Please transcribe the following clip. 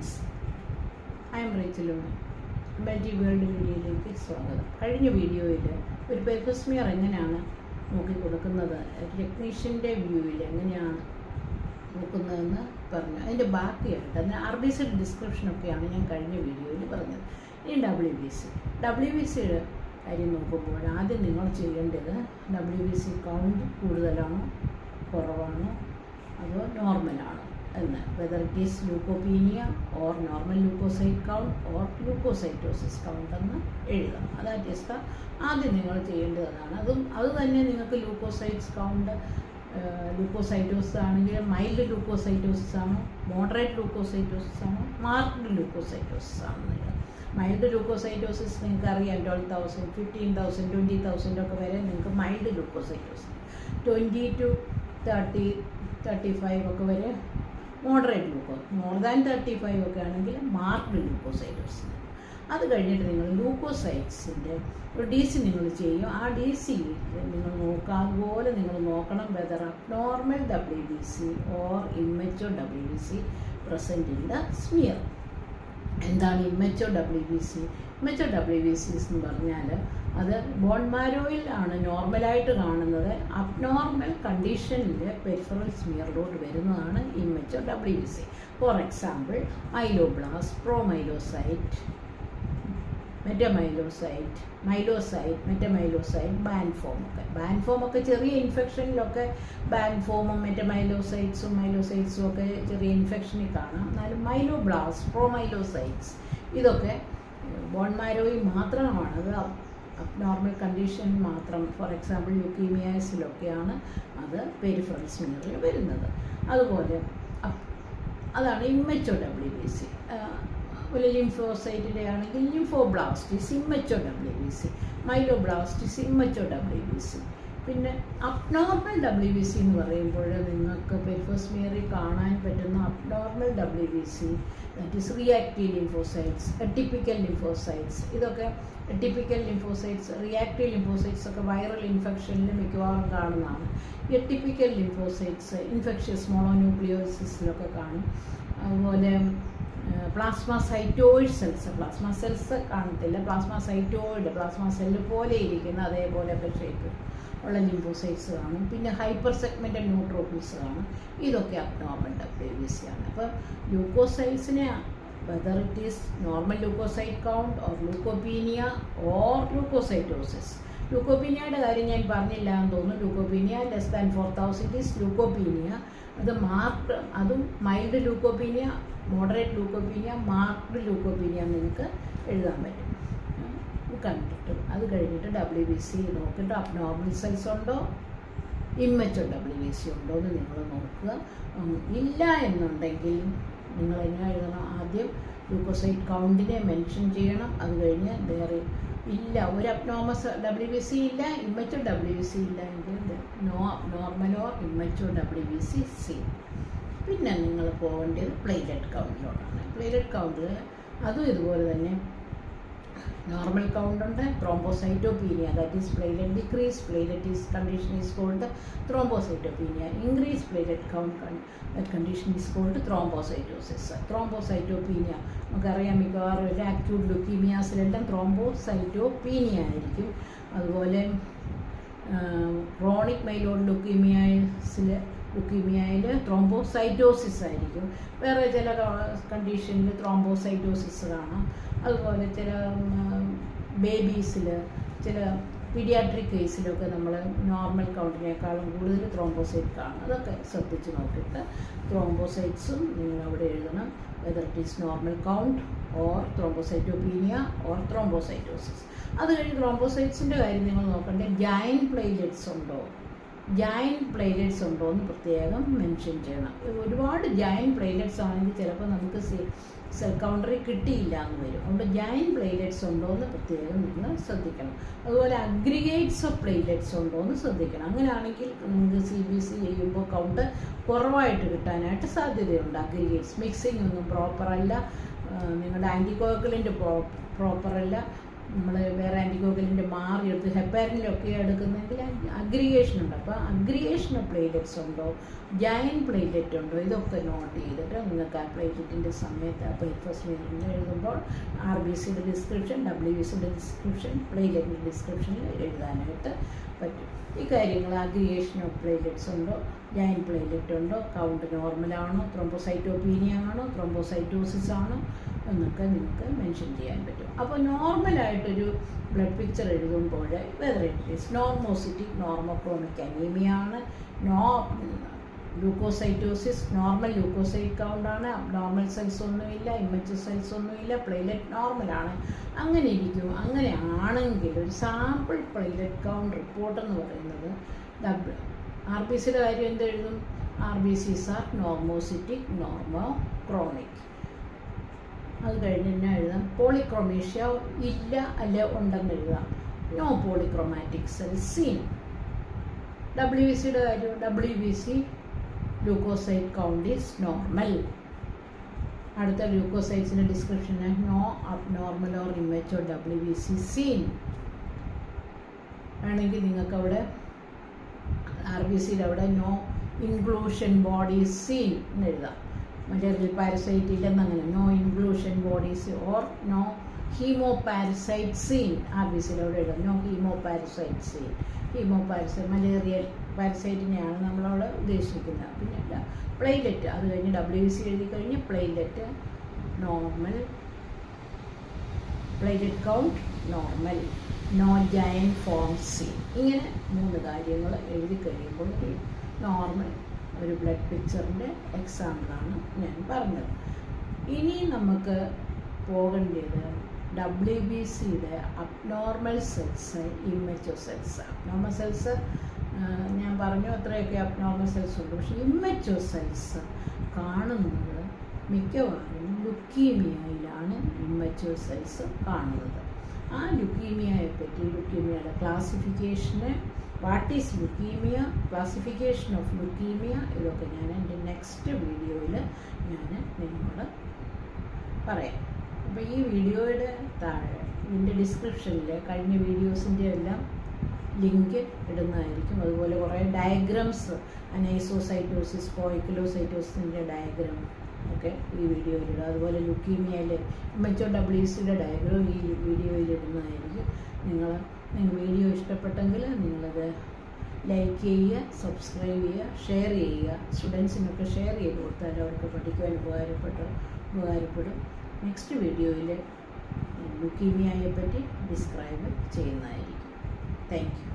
Friends, I am റേച്ചലൂണ്. Multi world വീഡിയോയിലേക്ക് സ്വാഗതം. കഴിഞ്ഞ വീഡിയോയിൽ ഒരു പേപ്പർ സ്മിയർ എങ്ങനെയാണ് നോക്കി കൊടുക്കുന്നത്, ടെക്നീഷ്യൻ്റെ വ്യൂവിൽ എങ്ങനെയാണ് നോക്കുന്നതെന്ന് പറഞ്ഞു. അതിൻ്റെ ബാക്കിയായിട്ട് അതിന് RBC ഡിസ്ക്രിപ്ഷനൊക്കെയാണ് ഞാൻ കഴിഞ്ഞ വീഡിയോയിൽ പറഞ്ഞത്. ഇനി WBC കാര്യം നോക്കുമ്പോൾ ആദ്യം നിങ്ങൾ ചെയ്യേണ്ടത് WBC കൗണ്ട് കൂടുതലാണോ കുറവാണോ അതോ നോർമലാണോ എന്ന്, whether it is leukopenia or normal leukocyte count or leukocytosis count എന്ന് എഴുതണം. അതായത് ആദ്യം നിങ്ങൾ ചെയ്യേണ്ടതാണ്. അത് തന്നെ നിങ്ങൾക്ക് ലൂക്കോസൈറ്റ്സ് കൗണ്ട് ലൂക്കോസൈറ്റോസിസ് ആണെങ്കിൽ മൈൽഡ് ലൂക്കോസൈറ്റോസിസ് ആണോ, മോഡറേറ്റ് ലൂക്കോസൈറ്റോസിസ് ആണോ, മാർക്ക്ഡ് ലൂക്കോസൈറ്റോസിസ് ആണോ നിങ്ങൾ. മൈൽഡ് ലൂക്കോസൈറ്റോസിസ് നിങ്ങൾക്ക് അറിയാം, 12,000, 15,000, 20,000 ഒക്കെ വരെ നിങ്ങൾക്ക് മൈൽഡ് ലൂക്കോസൈറ്റോസിസ്, 20 to 30, 35 ഒക്കെ വരെ മോഡറേറ്റ് മോർ ദാൻ 35 ഒക്കെ ആണെങ്കിൽ മാർക്ക്ഡ് ലൂക്കോസൈറ്റോസിസ്. അത് കഴിഞ്ഞിട്ട് നിങ്ങൾ ലൂക്കോസൈറ്റ്സിൻ്റെ ഒരു DC നിങ്ങൾ ചെയ്യും. ആ DCയിൽ നിങ്ങൾ അതുപോലെ നിങ്ങൾ നോക്കണം whether abnormal WBC or immature WBC present in the smear. എന്താണ് ഇമ്മച്വർ WBC? ഇമ്മച്വർ WBC എന്ന് പറഞ്ഞാൽ അത് ബോൺ മാരോയിൽ ആണ് നോർമലായിട്ട് കാണുന്നത്. അബ്നോർമൽ കണ്ടീഷനിൽ പെരിഫറൽ സ്മിയറിലോട്ട് വരുന്നതാണ് ഇമ്മച്വർ WBC. ഫോർ എക്സാമ്പിൾ മൈലോബ്ലാസ്റ്റ്, പ്രോമൈലോസൈറ്റ്, മൈലോസൈറ്റ്, മെറ്റമൈലോസൈറ്റ്, ബാൻഫോം ഒക്കെ ചെറിയ ഇൻഫെക്ഷനിലൊക്കെ ബാൻഫോമും മെറ്റമൈലോസൈറ്റ്സും മൈലോസൈറ്റ്സും ഒക്കെ ചെറിയ ഇൻഫെക്ഷനിൽ കാണാം. എന്നാലും മൈലോബ്ലാസ്റ്റ്, പ്രോമൈലോസൈറ്റ്സ് ഇതൊക്കെ ബോൺ മാരോയിൽ മാത്രമാണ്. അത് അബ്നോർമൽ കണ്ടീഷൻ മാത്രം. ഫോർ എക്സാമ്പിൾ ലുക്കീമിയാസിലൊക്കെയാണ് അത് പെരിഫറൽ സ്മിയറിൽ വരുന്നത്. അതുപോലെ അതാണ് ഇമ്മച്വർ WBC. ഒരു ലിംഫോസൈറ്റിൻ്റെ ആണെങ്കിൽ lymphoblast is immature WBC, myeloblast is immature WBC. പിന്നെ അബ്നോർമൽ WBC എന്ന് പറയുമ്പോൾ നിങ്ങൾക്ക് പെരിഫറൽ സ്മിയറിൽ കാണാൻ പറ്റുന്ന abnormal WBC, that is reactive lymphocytes, atypical lymphocytes. ഇതൊക്കെ എട്ടിപ്പിക്കൽ ലിംഫോസൈറ്റ്സ്, റിയാക്റ്റീവ് ലിംഫോസൈറ്റ്സ് ഒക്കെ വൈറൽ ഇൻഫെക്ഷനിൽ മിക്കവാറും കാണുന്നതാണ്. എട്ടിപ്പിക്കൽ ലിംഫോസൈറ്റ്സ് ഇൻഫെക്ഷ്യസ് മോണോന്യൂക്ലിയോസിസിലൊക്കെ കാണും. അതുപോലെ പ്ലാസ്മ സെൽസ് കാണത്തില്ല, പ്ലാസ്മ സെല്ല് പോലെ ഇരിക്കുന്ന അതേപോലെയൊക്കെ ഷേപ്പ് ഉള്ള ലിംഫോസൈറ്റ്സ് കാണും. പിന്നെ ഹൈപ്പർ സെഗ്മെൻറ്റഡ് ന്യൂട്രോഫിൽസ് കാണും. ഇതൊക്കെ അബ്നോർമൽ WBC ആണ്. അപ്പോൾ ലൂക്കോസൈറ്റ്സിനെ whether it is normal leukocyte count or leukopenia or leukocytosis. ലൂക്കോപീനിയയുടെ കാര്യം ഞാൻ പറഞ്ഞില്ല എന്ന് തോന്നുന്നു. Leukopenia less than 4,000 is leukopenia. അതും mild leukopenia, moderate leukopenia, marked leukopenia നിങ്ങൾക്ക് എഴുതാൻ പറ്റും. കണ്ടിട്ട് അത് കഴിഞ്ഞിട്ട് WBC നോക്കിയിട്ട് അബ്നോർമൽ സെൽസ് ഉണ്ടോ, ഇമ്മച്വർ WBC ഉണ്ടോ എന്ന് നിങ്ങൾ നോക്കുക. ഇല്ല എന്നുണ്ടെങ്കിൽ നിങ്ങൾ എങ്ങനെ എഴുതണം? ആദ്യം ലൂക്കോസൈറ്റ് കൗണ്ടിനെ മെൻഷൻ ചെയ്യണം. അത് കഴിഞ്ഞ് വേറെ ഇല്ല, ഒരു അബ്നോർമൽ WBC ഇല്ല, ഇമ്മച്വർ WBC ഇല്ല എങ്കിൽ no abnormal or immature WBC സി. പിന്നെ നിങ്ങൾ പോകേണ്ടത് പ്ലേറ്റ്ലെറ്റ് കൗണ്ടിലോട്ടാണ്. പ്ലേറ്റ്ലെറ്റ് കൗണ്ട് അതും ഇതുപോലെ തന്നെ നോർമൽ കൗണ്ട് ഉണ്ട്, thrombocytopenia, that is platelet decrease, platelet is condition is called thrombocytopenia, increase platelet count that condition is called thrombocytosis. Thrombocytopenia നമുക്കറിയാം, മിക്കവാറും ഒരു അക്യൂട്ട് ലുക്കീമിയാസിലെല്ലാം ത്രോംബോസൈറ്റോപീനിയ ആയിരിക്കും. അതുപോലെ ക്രോണിക് മൈലോയിഡ് ലുക്കീമിയയിൽ ത്രോംബോസൈറ്റോസിസ് ആയിരിക്കും. വേറെ ചില കണ്ടീഷനിൽ ത്രോംബോസൈറ്റോസിസ് കാണാം. അതുപോലെ ചില ബേബീസിൽ, ചില പീഡിയാട്രിക് കേസിലൊക്കെ നമ്മൾ നോർമൽ കൗണ്ടിനേക്കാളും കൂടുതൽ ത്രോംബോസൈറ്റ് കാണും. അതൊക്കെ ശ്രദ്ധിച്ച് നോക്കിയിട്ട് ത്രോംബോസൈറ്റ്സും നിങ്ങൾ അവിടെ എഴുതണം, whether it is normal count or thrombocytopenia or thrombocytosis. അത് കഴിഞ്ഞ് ത്രോംബോസൈറ്റ്സിൻ്റെ കാര്യം നിങ്ങൾ നോക്കേണ്ടത് ജയൻറ്റ് പ്ലേറ്റ്ലെറ്റ്സ് ഉണ്ടോ എന്ന് പ്രത്യേകം മെൻഷൻ ചെയ്യണം. ഒരുപാട് ജയൻറ്റ് പ്ലേറ്റ്ലെറ്റ്സ് ആണെങ്കിൽ ചിലപ്പോൾ നമുക്ക് സെൽ കൗണ്ടറിൽ കിട്ടിയില്ല എന്ന് വരും. അതുകൊണ്ട് ജയൻറ്റ് പ്ലേറ്റ്ലെറ്റ്സ് ഉണ്ടോ എന്ന് പ്രത്യേകം നിങ്ങൾ ശ്രദ്ധിക്കണം. അതുപോലെ അഗ്രിഗേറ്റ്സ് ഓഫ് പ്ലേറ്റ്ലെറ്റ്സ് ഉണ്ടോ എന്ന് ശ്രദ്ധിക്കണം. അങ്ങനെയാണെങ്കിൽ നിങ്ങൾക്ക് CBC ചെയ്യുമ്പോൾ കൗണ്ട് കുറവായിട്ട് കിട്ടാനായിട്ട് സാധ്യതയുണ്ട്. അഗ്രിഗേറ്റ്സ് മിക്സിംഗ് ഒന്നും പ്രോപ്പറല്ല, നിങ്ങളുടെ ആൻറ്റികോഗുലൻ്റ് പ്രോപ്പറല്ല, നമ്മൾ വേറെ ആൻറ്റിക്കോഗലിൻ്റെ മാറിയെടുത്ത് ഹെപ്പാരിനിലൊക്കെ എടുക്കുന്നെങ്കിൽ അഗ്രിഗേഷൻ ഉണ്ട്. അപ്പോൾ അഗ്രിഗേഷൻ ഓഫ് പ്ലേറ്റ്ലെറ്റ്സ് ഉണ്ടോ, ജയൻറ്റ് പ്ലേറ്റ്ലെറ്റ് ഉണ്ടോ, ഇതൊക്കെ നോട്ട് ചെയ്തിട്ട് നിങ്ങൾക്ക് ആ പ്ലേറ്റ്ലെറ്റിൻ്റെ സമയത്ത് ആ പേപ്പർ സ്മിയറിൽ എഴുതുമ്പോൾ RBCയുടെ ഡിസ്ക്രിപ്ഷൻ, WBCയുടെ ഡിസ്ക്രിപ്ഷൻ, പ്ലേറ്റ്ലെറ്റിൻ്റെ ഡിസ്ക്രിപ്ഷനിൽ എഴുതാനായിട്ട് പറ്റും. ഈ കാര്യങ്ങൾ അഗ്രിഗേഷൻ ഓഫ് പ്ലേറ്റ്ലെറ്റ്സ് ഉണ്ടോ, ജയൻറ്റ് പ്ലേറ്റ്ലെറ്റ് ഉണ്ടോ, കൗണ്ട് നോർമലാണോ, ത്രോംബോസൈറ്റോപീനിയ ആണോ, ത്രോംബോസൈറ്റോസിസ് ആണോ എന്നൊക്കെ നിങ്ങൾക്ക് മെൻഷൻ ചെയ്യാൻ പറ്റും. അപ്പോൾ നോർമലായിട്ടൊരു ബ്ലഡ് പിക്ചർ എഴുതുമ്പോൾ വെദർ ഇറ്റ് ഈസ് നോർമോസിറ്റിക്, നോർമോക്രോമിക് അനീമിയ ആണ്, ലൂക്കോസൈറ്റോസിസ്, നോർമൽ ലൂക്കോസൈറ്റ് കൗണ്ടാണ്, അബ്നോർമൽ സെൽസ് ഒന്നുമില്ല, ഇമ്മച്വർ സെൽസ് ഒന്നുമില്ല, പ്ലേറ്റ്ലെറ്റ് നോർമലാണ്. അങ്ങനെ ഇരിക്കും. അങ്ങനെ ആണെങ്കിൽ ഒരു സാമ്പിൾ പ്ലേറ്റ്ലെറ്റ് കൗണ്ട് റിപ്പോർട്ട് എന്ന് പറയുന്നത് RBCയുടെ കാര്യം എന്തെഴുതും? RBCs R നോർമോസിറ്റിക്, നോർമോക്രോമിക്. അത് കഴിഞ്ഞ് തന്നെ എഴുതാം പോളിക്രോമേഷ്യ ഇല്ല അല്ലെ ഉണ്ടെന്ന് എഴുതാം. No polychromatic cell seen. WBCയുടെ കാര്യം WBC leukocyte count is normal. അടുത്ത ലൂക്കോസൈറ്റ്സിൻ്റെ ഡിസ്ക്രിപ്ഷന് no abnormal or immature WBC seen. വേണമെങ്കിൽ നിങ്ങൾക്ക് അവിടെ RBCയുടെ അവിടെ നോ ഇൻക്ലൂഷൻ ബോഡി സീൻ എന്ന് എഴുതാം. മറ്റേതിൽ പാരസൈറ്റ് ഇല്ലെന്ന് അങ്ങനെ no inclusion bodies or no haemo parasite seen. RBCയുടെ അവിടെ എഴുതാം no haemo parasite seen. Haemo parasite malarial പാരസൈറ്റിനെയാണ് നമ്മളവിടെ ഉദ്ദേശിക്കുന്നത്. പിന്നെ പ്ലേറ്റ്ലെറ്റ് അത് കഴിഞ്ഞ് WBC എഴുതി കഴിഞ്ഞ് platelet normal, platelet count normal, no giant form seen. ഇങ്ങനെ 3 കാര്യങ്ങൾ എഴുതി കഴിയുമ്പോൾ നോർമൽ ഒരു ബ്ലഡ് പിക്ചറിൻ്റെ എക്സാമ്പിളാണ് ഞാൻ പറഞ്ഞത്. ഇനി നമുക്ക് പോകേണ്ടത് WBCയുടെ abnormal cells, immature cells. Abnormal cells ഞാൻ പറഞ്ഞു അത്രയൊക്കെ അബ്നോർമൽ സെൽസ് ഉണ്ട്. പക്ഷേ ഇമ്മച്വർ സെൽസ് കാണുന്നത് മിക്കവാറും ലുക്കീമിയയിലാണ് ഇമ്മച്വർ സെൽസ് കാണുന്നത്. ആ ലുക്കീമിയയെ പറ്റി, ലുക്കീമിയയുടെ ക്ലാസിഫിക്കേഷന്, what is leukaemia, classification of leukaemia, ഇതൊക്കെ ഞാൻ എൻ്റെ നെക്സ്റ്റ് വീഡിയോയിൽ ഞാൻ നിങ്ങളോട് പറയാം. അപ്പോൾ ഈ വീഡിയോയുടെ താഴെ ഇതിൻ്റെ ഡിസ്ക്രിപ്ഷനിൽ കഴിഞ്ഞ വീഡിയോസിൻ്റെ എല്ലാം ലിങ്ക് ഇടുന്നതായിരിക്കും. അതുപോലെ കുറേ ഡയഗ്രംസ്, അനൈസോസൈറ്റോസിസ്, പോയിക്കുലോസൈറ്റോസിൻ്റെ ഡയഗ്രം ഒക്കെ ഈ വീഡിയോയിലിടും. അതുപോലെ ലുക്കീമിയയിൽ ഇമ്മച്വർ WBCയുടെ ഡയഗ്രം ഈ വീഡിയോയിൽ ഇടുന്നതായിരിക്കും. നിങ്ങൾക്ക് വീഡിയോ ഇഷ്ടപ്പെട്ടെങ്കിൽ നിങ്ങളത് ലൈക്ക് ചെയ്യുക, സബ്സ്ക്രൈബ് ചെയ്യുക, ഷെയർ ചെയ്യുക. സ്റ്റുഡൻസിനൊക്കെ ഷെയർ ചെയ്ത് കൊടുത്താൽ അവർക്ക് പഠിക്കുവാൻ ഉപകാരപ്പെടും. നെക്സ്റ്റ് വീഡിയോയിൽ ലുക്കീമിയയെ പറ്റി ഡിസ്ക്രൈബ് ചെയ്യുന്നതായിരിക്കും. Thank you.